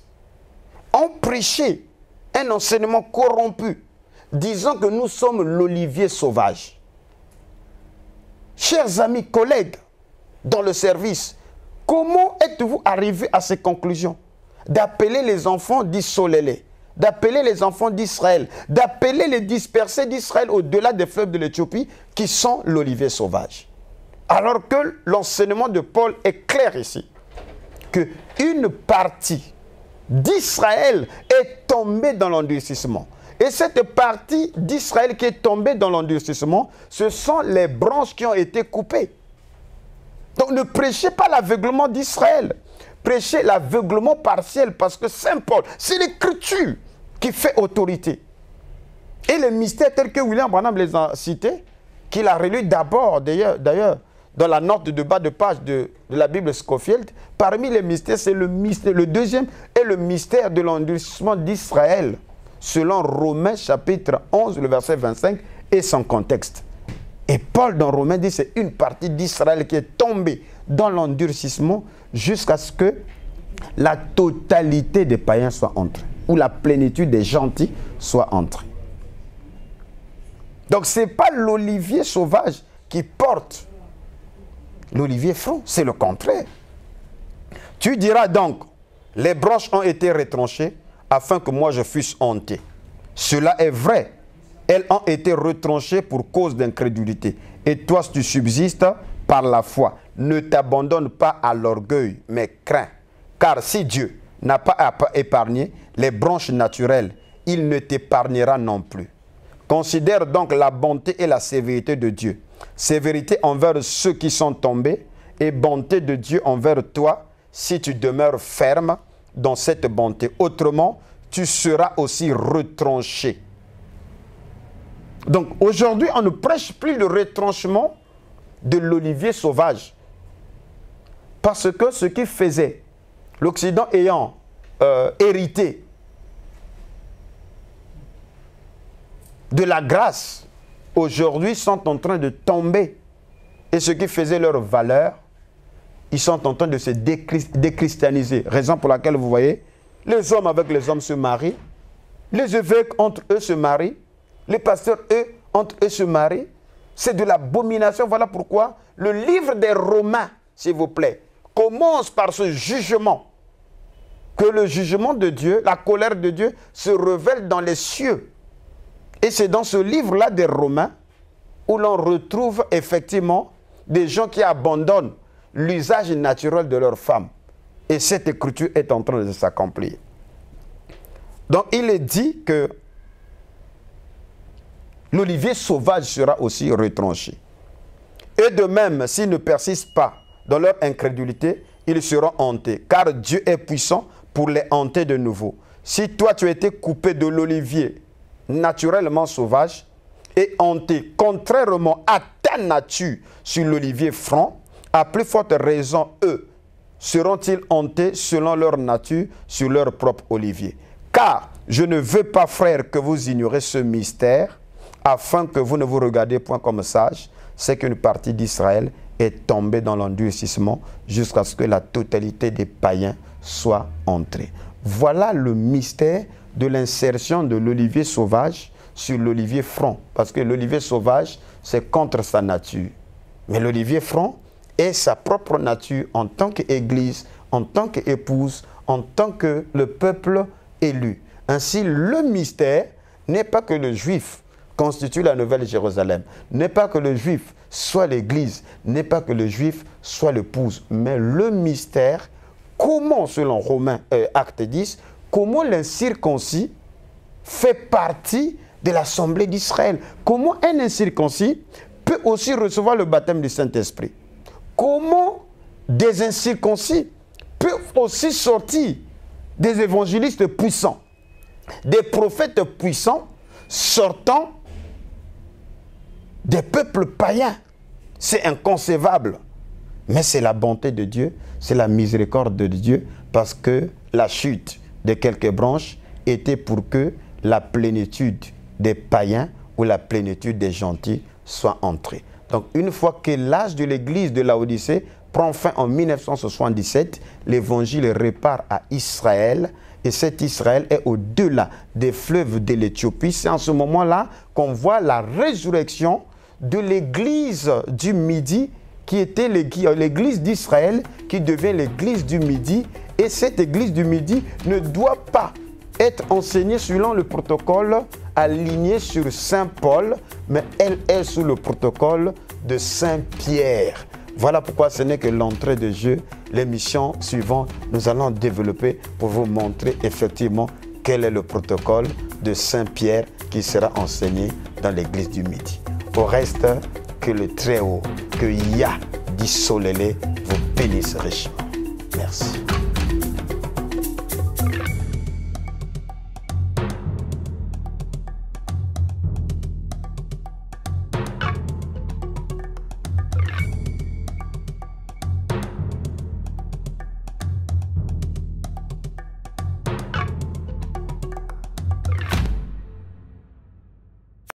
ont prêché un enseignement corrompu, disant que nous sommes l'olivier sauvage. Chers amis, collègues, dans le service, comment êtes-vous arrivés à ces conclusions? D'appeler les enfants d'Issolélé, d'appeler les enfants d'Israël, d'appeler les dispersés d'Israël au-delà des fleuves de l'Éthiopie, qui sont l'olivier sauvage. Alors que l'enseignement de Paul est clair ici, qu'une partie d'Israël est tombée dans l'endurcissement. Et cette partie d'Israël qui est tombée dans l'endurcissement, ce sont les branches qui ont été coupées. Donc ne prêchez pas l'aveuglement d'Israël. Prêchez l'aveuglement partiel, parce que Saint Paul, c'est l'Écriture qui fait autorité. Et les mystères tels que William Branham les a cités, qu'il a relus d'abord, d'ailleurs, dans la note de bas de page de la Bible Scofield, parmi les mystères, c'est le deuxième est le mystère de l'endurcissement d'Israël, selon Romains chapitre 11, le verset 25, et son contexte. Et Paul dans Romains dit que c'est une partie d'Israël qui est tombée dans l'endurcissement jusqu'à ce que la totalité des païens soit entrée, ou la plénitude des gentils soit entrée. Donc ce n'est pas l'olivier sauvage qui porte l'olivier franc, c'est le contraire. Tu diras donc, les branches ont été retranchées afin que moi je fusse hanté. Cela est vrai. Elles ont été retranchées pour cause d'incrédulité. Et toi, si tu subsistes par la foi, ne t'abandonne pas à l'orgueil, mais crains. Car si Dieu n'a pas épargné les branches naturelles, il ne t'épargnera non plus. Considère donc la bonté et la sévérité de Dieu. Sévérité envers ceux qui sont tombés et bonté de Dieu envers toi si tu demeures ferme dans cette bonté. Autrement, tu seras aussi retranché. Donc aujourd'hui, on ne prêche plus le retranchement de l'olivier sauvage. Parce que ce qui faisait, l'Occident ayant hérité de la grâce, aujourd'hui sont en train de tomber. Et ce qui faisait leur valeur, ils sont en train de se déchristianiser. Raison pour laquelle vous voyez, les hommes avec les hommes se marient, les évêques entre eux se marient, les pasteurs, eux, entre eux se marient. C'est de l'abomination. Voilà pourquoi le livre des Romains, s'il vous plaît, commence par ce jugement. Que le jugement de Dieu, la colère de Dieu, se révèle dans les cieux. Et c'est dans ce livre-là des Romains où l'on retrouve effectivement des gens qui abandonnent l'usage naturel de leurs femmes. Et cette écriture est en train de s'accomplir. Donc il est dit que l'olivier sauvage sera aussi retranché. Et de même, s'ils ne persistent pas dans leur incrédulité, ils seront hantés. Car Dieu est puissant pour les hanter de nouveau. Si toi tu as été coupé de l'olivier naturellement sauvage et hanté contrairement à ta nature sur l'olivier franc, à plus forte raison, eux seront-ils hantés selon leur nature sur leur propre olivier. Car je ne veux pas, frères, que vous ignorez ce mystère, afin que vous ne vous regardez point comme sages, c'est qu'une partie d'Israël est tombée dans l'endurcissement jusqu'à ce que la totalité des païens soit entrée. Voilà le mystère de l'insertion de l'olivier sauvage sur l'olivier franc. Parce que l'olivier sauvage, c'est contre sa nature. Mais l'olivier franc est sa propre nature en tant qu'Église, en tant qu'épouse, en tant que le peuple élu. Ainsi, le mystère n'est pas que le juif constitue la nouvelle Jérusalem, n'est pas que le juif soit l'Église, n'est pas que le juif soit l'épouse, mais le mystère, comment, selon Romains acte 10, comment l'incirconcis fait partie de l'assemblée d'Israël. Comment un incirconcis peut aussi recevoir le baptême du Saint-Esprit. Comment des incirconcis peuvent aussi sortir des évangélistes puissants, des prophètes puissants sortant des peuples païens. C'est inconcevable. Mais c'est la bonté de Dieu, c'est la miséricorde de Dieu, parce que la chute de quelques branches était pour que la plénitude des païens où la plénitude des gentils soit entrée. Donc, une fois que l'âge de l'église de Laodicée prend fin en 1977, l'évangile repart à Israël. Et cet Israël est au-delà des fleuves de l'Éthiopie. C'est en ce moment-là qu'on voit la résurrection de l'église du Midi, qui était l'église d'Israël, qui devient l'église du Midi. Et cette église du Midi ne doit pas être enseignée selon le protocole aligné sur Saint Paul, mais elle est sous le protocole de Saint Pierre. Voilà pourquoi ce n'est que l'entrée de jeu. L'émission suivante, nous allons développer pour vous montrer effectivement quel est le protocole de Saint Pierre qui sera enseigné dans l'église du Midi. Au reste, que le Très-Haut, que Yah dit Solélé vous bénisse richement. Merci.